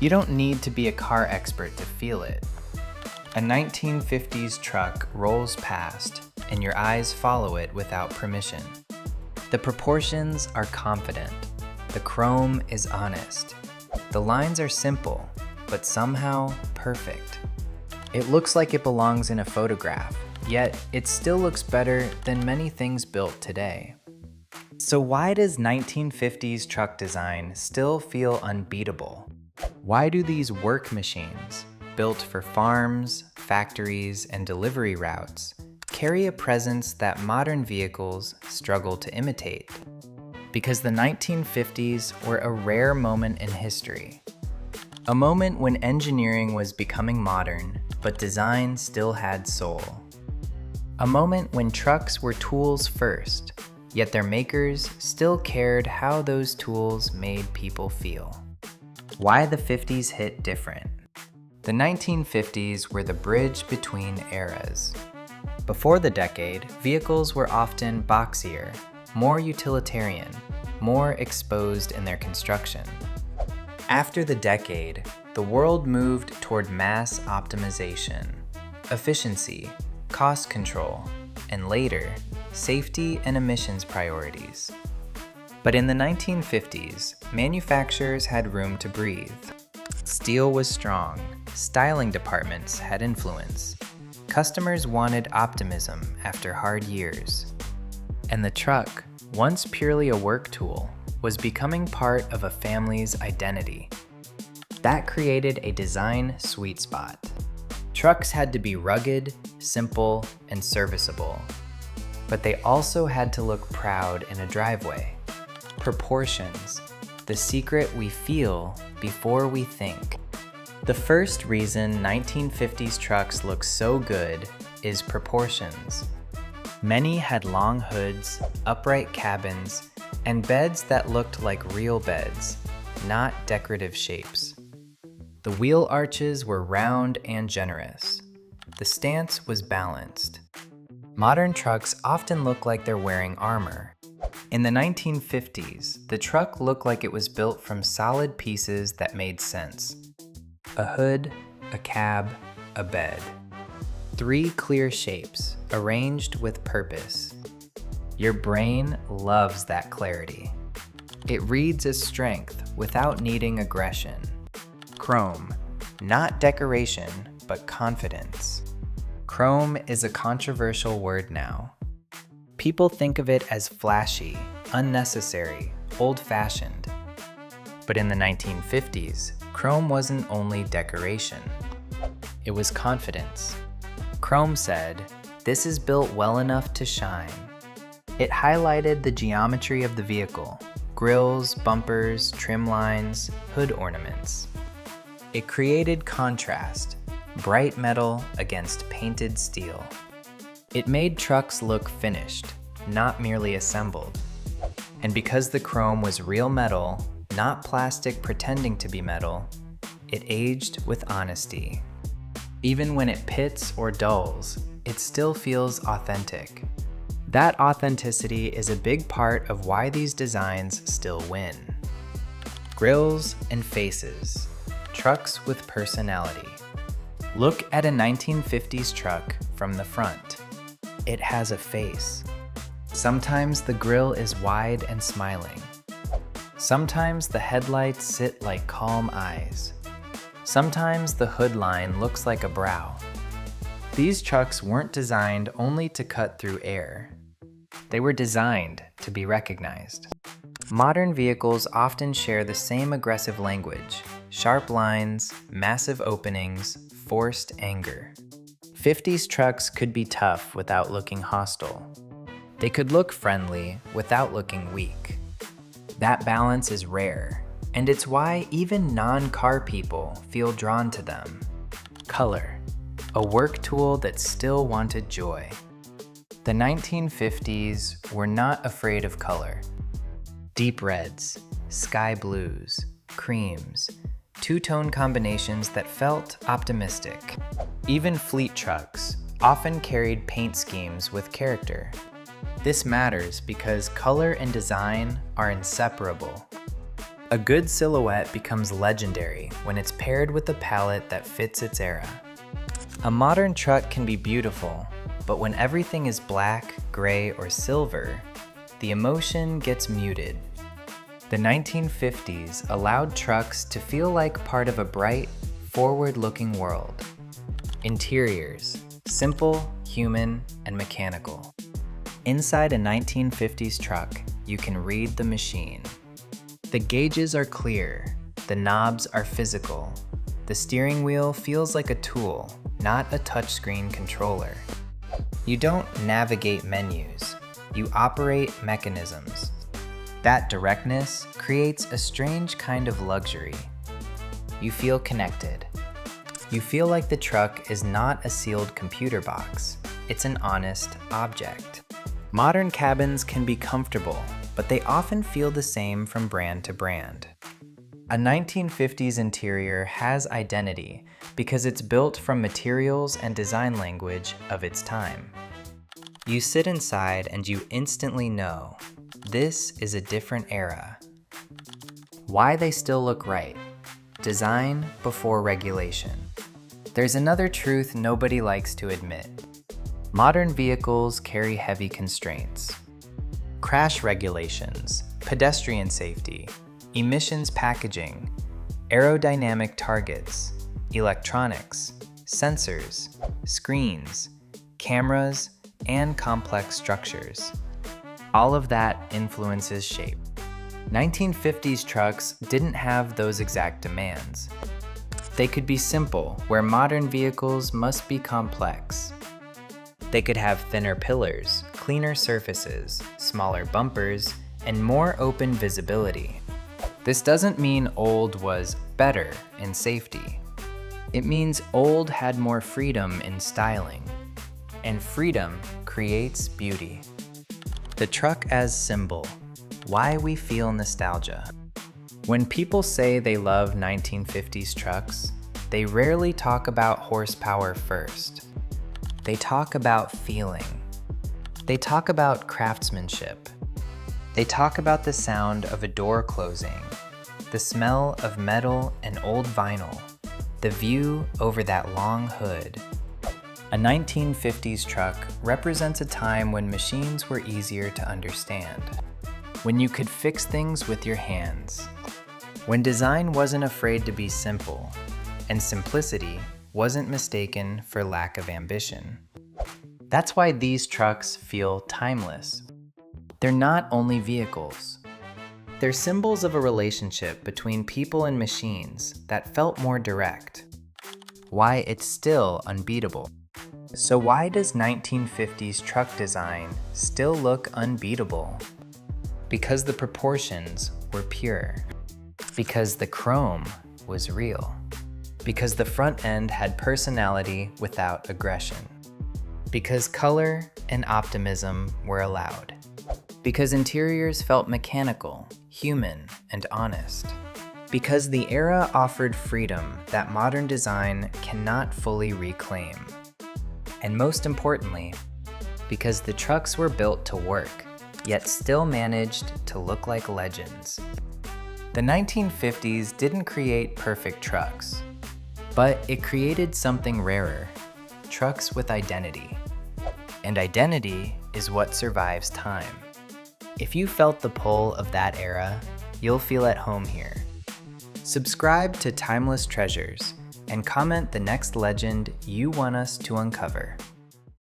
You don't need to be a car expert to feel it. A 1950s truck rolls past, and your eyes follow it without permission. The proportions are confident. The chrome is honest. The lines are simple, but somehow perfect. It looks like it belongs in a photograph, yet it still looks better than many things built today. So why does 1950s truck design still feel unbeatable? Why do these work machines, built for farms, factories, and delivery routes, carry a presence that modern vehicles struggle to imitate? Because the 1950s were a rare moment in history. A moment when engineering was becoming modern, but design still had soul. A moment when trucks were tools first, yet their makers still cared how those tools made people feel. Why the 50s hit different? The 1950s were the bridge between eras. Before the decade, vehicles were often boxier, more utilitarian, more exposed in their construction. After the decade, the world moved toward mass optimization, efficiency, cost control, and later, safety and emissions priorities. But in the 1950s, manufacturers had room to breathe. Steel was strong, styling departments had influence. Customers wanted optimism after hard years. And the truck, once purely a work tool, was becoming part of a family's identity. That created a design sweet spot. Trucks had to be rugged, simple, and serviceable. But they also had to look proud in a driveway. Proportions, the secret we feel before we think. The first reason 1950s trucks look so good is proportions. Many had long hoods, upright cabins, and beds that looked like real beds, not decorative shapes. The wheel arches were round and generous. The stance was balanced. Modern trucks often look like they're wearing armor. In the 1950s, the truck looked like it was built from solid pieces that made sense. A hood, a cab, a bed. 3 clear shapes, arranged with purpose. Your brain loves that clarity. It reads as strength without needing aggression. Chrome, not decoration, but confidence. Chrome is a controversial word now. People think of it as flashy, unnecessary, old-fashioned. But in the 1950s, chrome wasn't only decoration. It was confidence. Chrome said, "This is built well enough to shine." It highlighted the geometry of the vehicle, grills, bumpers, trim lines, hood ornaments. It created contrast, bright metal against painted steel. It made trucks look finished, not merely assembled. And because the chrome was real metal, not plastic pretending to be metal, it aged with honesty. Even when it pits or dulls, it still feels authentic. That authenticity is a big part of why these designs still win. Grills and faces, trucks with personality. Look at a 1950s truck from the front. It has a face. Sometimes the grille is wide and smiling. Sometimes the headlights sit like calm eyes. Sometimes the hood line looks like a brow. These trucks weren't designed only to cut through air. They were designed to be recognized. Modern vehicles often share the same aggressive language: sharp lines, massive openings, forced anger. 50s trucks could be tough without looking hostile. They could look friendly without looking weak. That balance is rare, and it's why even non-car people feel drawn to them. Color, a work tool that still wanted joy. The 1950s were not afraid of color. Deep reds, sky blues, creams, two-tone combinations that felt optimistic. Even fleet trucks often carried paint schemes with character. This matters because color and design are inseparable. A good silhouette becomes legendary when it's paired with a palette that fits its era. A modern truck can be beautiful, but when everything is black, gray, or silver, the emotion gets muted. The 1950s allowed trucks to feel like part of a bright, forward-looking world. Interiors: simple, human, and mechanical. Inside a 1950s truck, you can read the machine. The gauges are clear, the knobs are physical. The steering wheel feels like a tool, not a touchscreen controller. You don't navigate menus, you operate mechanisms. That directness creates a strange kind of luxury. You feel connected. You feel like the truck is not a sealed computer box, it's an honest object. Modern cabins can be comfortable, but they often feel the same from brand to brand. A 1950s interior has identity because it's built from materials and design language of its time. You sit inside and you instantly know, this is a different era. Why they still look right. Design before regulation. There's another truth nobody likes to admit. Modern vehicles carry heavy constraints. Crash regulations, pedestrian safety, emissions packaging, aerodynamic targets, electronics, sensors, screens, cameras, and complex structures. All of that influences shape. 1950s trucks didn't have those exact demands. They could be simple, where modern vehicles must be complex. They could have thinner pillars, cleaner surfaces, smaller bumpers, and more open visibility. This doesn't mean old was better in safety. It means old had more freedom in styling, and freedom creates beauty. The truck as symbol, why we feel nostalgia. When people say they love 1950s trucks, they rarely talk about horsepower first. They talk about feeling. They talk about craftsmanship. They talk about the sound of a door closing, the smell of metal and old vinyl, the view over that long hood. A 1950s truck represents a time when machines were easier to understand, when you could fix things with your hands, when design wasn't afraid to be simple, and simplicity wasn't mistaken for lack of ambition. That's why these trucks feel timeless. They're not only vehicles. They're symbols of a relationship between people and machines that felt more direct. Why it's still unbeatable. So why does 1950s truck design still look unbeatable? Because the proportions were pure. Because the chrome was real. Because the front end had personality without aggression. Because color and optimism were allowed. Because interiors felt mechanical, human, and honest. Because the era offered freedom that modern design cannot fully reclaim. And most importantly, because the trucks were built to work, yet still managed to look like legends. The 1950s didn't create perfect trucks, but it created something rarer, trucks with identity. And identity is what survives time. If you felt the pull of that era, you'll feel at home here. Subscribe to Timeless Treasures and comment the next legend you want us to uncover.